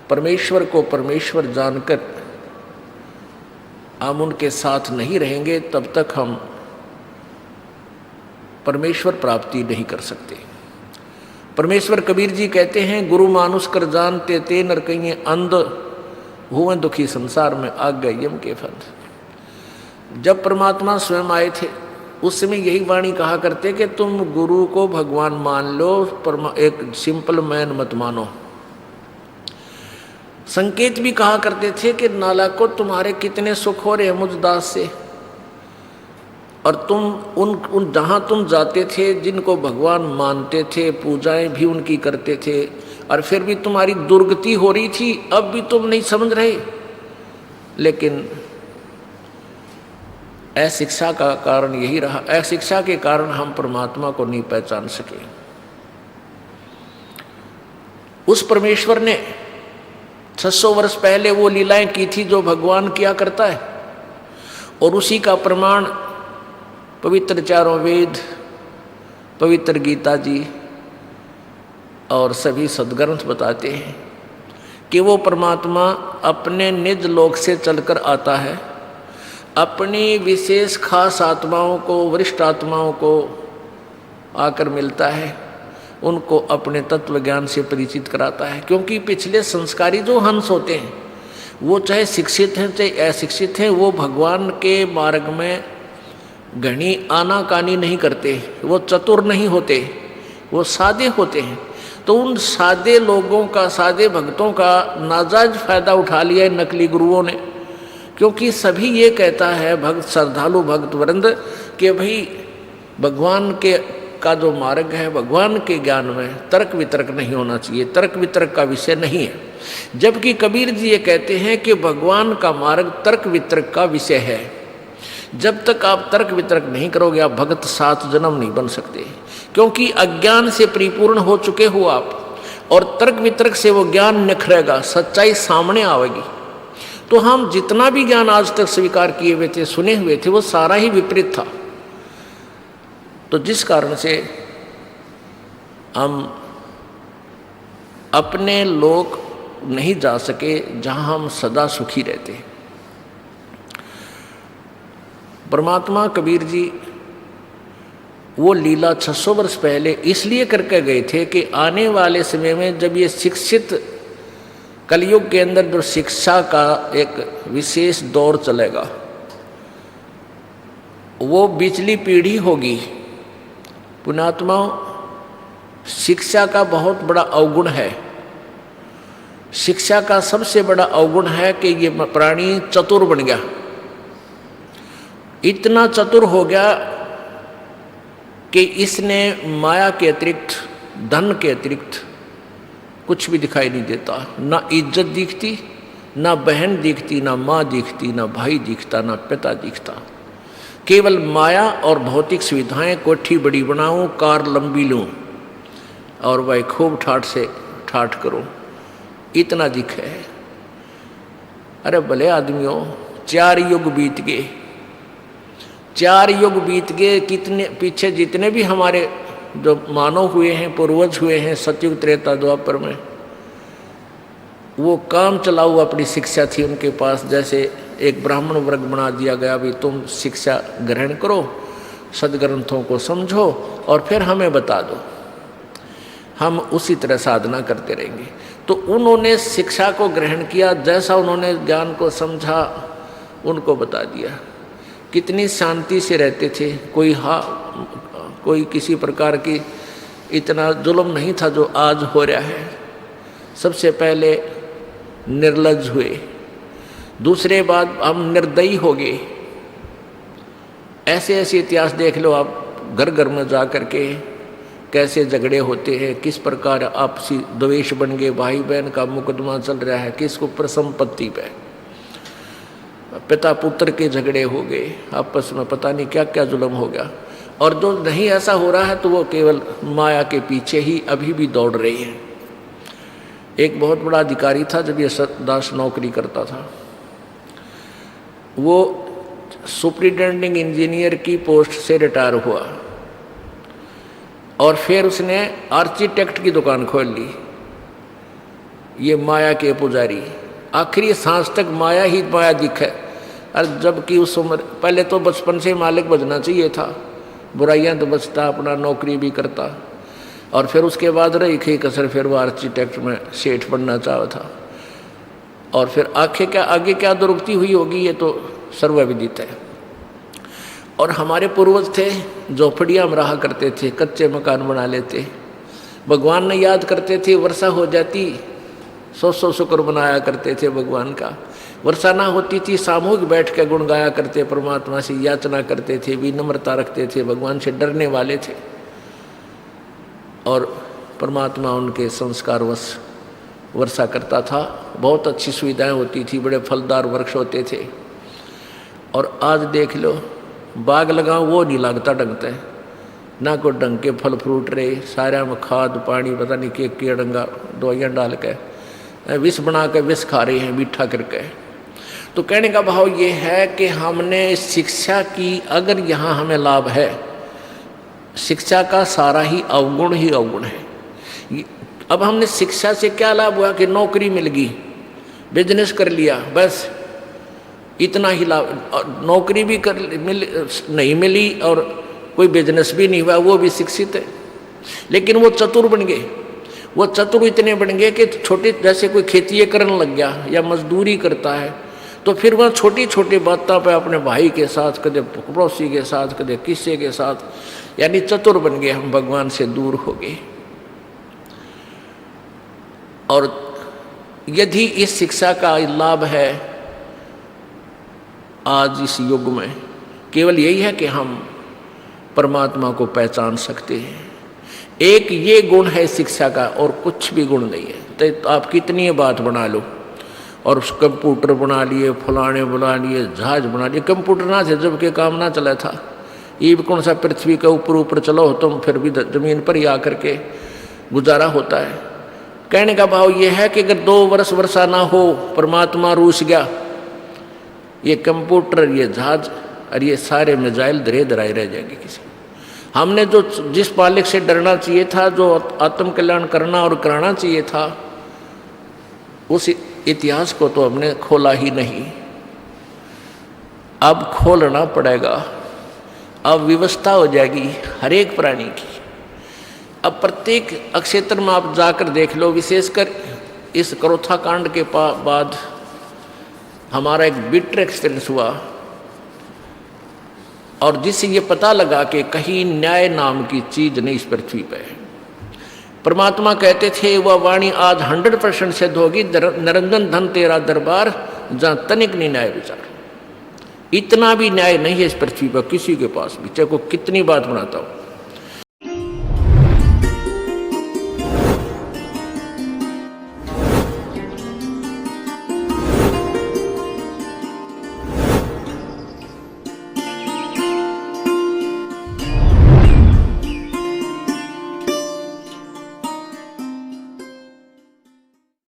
परमेश्वर को परमेश्वर जानकर हम उनके साथ नहीं रहेंगे तब तक हम परमेश्वर प्राप्ति नहीं कर सकते। परमेश्वर कबीर जी कहते हैं, गुरु मानुष कर जानते ते नर कहिए अंध हुए दुखी संसार में आ गए यम के फंद। जब परमात्मा स्वयं आए थे उस समय यही वाणी कहा करते कि तुम गुरु को भगवान मान लो, एक सिंपल मैन मत मानो। संकेत भी कहा करते थे कि नाला को तुम्हारे कितने सुख हो रहे मुझ दास से, और तुम उन जहाँ तुम जाते थे जिनको भगवान मानते थे, पूजाएं भी उनकी करते थे, और फिर भी तुम्हारी दुर्गति हो रही थी, अब भी तुम नहीं समझ रहे। लेकिन अशिक्षा का कारण यही रहा, अशिक्षा के कारण हम परमात्मा को नहीं पहचान सके। उस परमेश्वर ने 600 वर्ष पहले वो लीलाएं की थी जो भगवान किया करता है, और उसी का प्रमाण पवित्र चारों वेद, पवित्र गीता जी और सभी सद्ग्रंथ बताते हैं कि वो परमात्मा अपने निज लोक से चलकर आता है, अपनी विशेष खास आत्माओं को, वरिष्ठ आत्माओं को आकर मिलता है, उनको अपने तत्व ज्ञान से परिचित कराता है। क्योंकि पिछले संस्कारी जो हंस होते हैं वो चाहे शिक्षित हैं चाहे अशिक्षित हैं, वो भगवान के मार्ग में घनी आनाकानी नहीं करते, वो चतुर नहीं होते, वो सादे होते हैं। तो उन सादे लोगों का, सादे भक्तों का नाजायज फायदा उठा लिया है नकली गुरुओं ने। क्योंकि सभी ये कहता है भक्त, श्रद्धालु भक्त वृंद, कि भाई भगवान के का जो मार्ग है, भगवान के ज्ञान में तर्क वितर्क नहीं होना चाहिए, तर्क वितर्क का विषय नहीं है। जबकि कबीर जी ये कहते हैं कि भगवान का मार्ग तर्क वितर्क का विषय है। जब तक आप तर्क वितर्क नहीं करोगे आप भगत 7 जन्म नहीं बन सकते, क्योंकि अज्ञान से परिपूर्ण हो चुके हो आप, और तर्क वितर्क से वो ज्ञान निखरेगा, सच्चाई सामने आएगी। तो हम जितना भी ज्ञान आज तक स्वीकार किए हुए थे, सुने हुए थे, वो सारा ही विपरीत था। तो जिस कारण से हम अपने लोक नहीं जा सके जहां हम सदा सुखी रहते। परमात्मा कबीर जी वो लीला 600 वर्ष पहले इसलिए करके गए थे कि आने वाले समय में जब ये शिक्षित कलयुग के अंदर जो शिक्षा का एक विशेष दौर चलेगा, वो बिचली पीढ़ी होगी। पुण्यात्माओं, शिक्षा का बहुत बड़ा अवगुण है। शिक्षा का सबसे बड़ा अवगुण है कि ये प्राणी चतुर बन गया, इतना चतुर हो गया कि इसने माया के अतिरिक्त, धन के अतिरिक्त कुछ भी दिखाई नहीं देता। ना इज्जत दिखती, ना बहन दिखती, ना माँ दिखती, ना भाई दिखता, ना पिता दिखता। केवल माया और भौतिक सुविधाएं, कोठी बड़ी बनाऊं, कार लंबी लूं और वह खूब ठाठ से ठाठ करूं, इतना दिखे है। अरे भले आदमियों, 4 युग बीत गए, 4 युग बीत गए। कितने पीछे जितने भी हमारे जो मानव हुए हैं, पूर्वज हुए हैं सतयुग त्रेता द्वापर में, वो काम चलाऊ अपनी शिक्षा थी उनके पास। जैसे एक ब्राह्मण वर्ग बना दिया गया, भी तुम शिक्षा ग्रहण करो, सदग्रंथों को समझो और फिर हमें बता दो, हम उसी तरह साधना करते रहेंगे। तो उन्होंने शिक्षा को ग्रहण किया, जैसा उन्होंने ज्ञान को समझा उनको बता दिया। कितनी शांति से रहते थे, कोई किसी प्रकार की इतना जुल्म नहीं था जो आज हो रहा है। सबसे पहले निर्लज्ज हुए, दूसरे बात हम निर्दयी हो गए। ऐसे ऐसे इतिहास देख लो आप, घर घर में जा कर के कैसे झगड़े होते हैं, किस प्रकार आपसी द्वेष बन गए, भाई बहन का मुकदमा चल रहा है, किसको ऊपर संपत्ति पे, पिता पुत्र के झगड़े हो गए आपस में, पता नहीं क्या क्या जुल्म हो गया। और जो नहीं ऐसा हो रहा है तो वो केवल माया के पीछे ही अभी भी दौड़ रही है। एक बहुत बड़ा अधिकारी था, जब ये दास नौकरी करता था, वो सुपरिटेंडिंग इंजीनियर की पोस्ट से रिटायर हुआ और फिर उसने आर्किटेक्ट की दुकान खोल ली। ये माया के पुजारी, आखिरी सांस तक माया ही माया दिखे। और जबकि उस उम्र, पहले तो बचपन से मालिक बजना चाहिए था, बुराइयां तो बचता, अपना नौकरी भी करता, और फिर उसके बाद रही खी कसर, फिर वो आर्किटेक्ट में सेठ बनना चाहा था। और फिर आगे क्या दुर्गति हुई होगी ये तो सर्वविदित है। और हमारे पूर्वज थे, झोपड़ियाँ में रहा करते थे, कच्चे मकान बना लेते, भगवान ने याद करते थे, वर्षा हो जाती 100 शुक्र बनाया करते थे भगवान का, वर्षा ना होती थी सामूहिक बैठ के गुण गाया करते, परमात्मा से याचना करते थे, विनम्रता रखते थे, भगवान से डरने वाले थे, और परमात्मा उनके संस्कारवश वर्षा करता था। बहुत अच्छी सुविधाएं होती थी, बड़े फलदार वृक्ष होते थे। और आज देख लो, बाग लगाओ वो नहीं लगता ढंग से, ना कोई ढंग के फल फ्रूट रहे, सारे में खाद पानी पता नहीं के डंगा दवाइयाँ डाल के विष बना के विष खा रहे हैं मीठा करके। तो कहने का भाव ये है कि हमने शिक्षा की, अगर यहाँ हमें लाभ है, शिक्षा का सारा ही अवगुण है। अब हमने शिक्षा से क्या लाभ हुआ कि नौकरी मिल गई, बिजनेस कर लिया, बस इतना ही लाभ। नौकरी भी नहीं मिली और कोई बिजनेस भी नहीं हुआ, वो भी शिक्षित है, लेकिन वो चतुर बन गए। वो चतुर इतने बन गए कि छोटे, जैसे कोई खेती करने लग गया या मजदूरी करता है, तो फिर वह छोटी छोटी बातों पे अपने भाई के साथ, कदे पड़ोसी के साथ, कदे किसी के साथ, यानी चतुर बन गए, हम भगवान से दूर हो गए। और यदि इस शिक्षा का लाभ है आज इस युग में, केवल यही है कि हम परमात्मा को पहचान सकते हैं। एक ये गुण है शिक्षा का, और कुछ भी गुण नहीं है। तो आप कितनी बात बना लो, और उस कंप्यूटर बना लिए, फलाने बना लिए, जहाज बना लिए, कंप्यूटर ना थे जब के काम ना चला था। ये भी कौन सा पृथ्वी के ऊपर चलो तुम, फिर भी जमीन पर ही आकर के गुजारा होता है। कहने का भाव ये है कि अगर 2 वर्ष वर्षा ना हो, परमात्मा रूस गया, ये कंप्यूटर, ये जहाज और ये सारे मिसाइल धरे धराए रह जाएंगे किसी। हमने जो जिस मालिक से डरना चाहिए था, जो आत्म कल्याण करना और कराना चाहिए था, उस इतिहास को तो हमने खोला ही नहीं। अब खोलना पड़ेगा, अब व्यवस्था हो जाएगी हर एक प्राणी की। अब प्रत्येक क्षेत्र में आप जाकर देख लो, विशेषकर इस करोथा कांड के बाद हमारा एक बिटर एक्सपीरियंस हुआ, और जिससे ये पता लगा कि कहीं न्याय नाम की चीज नहीं इस पृथ्वी पे है। परमात्मा कहते थे, वह वाणी आज 100% सिद्ध होगी, निरंजन धन तेरा दरबार, जहां तनिक नहीं न्याय विचार। इतना भी न्याय नहीं है इस पृथ्वी पर किसी के पास भी, चाहे को कितनी बात बनाता हो।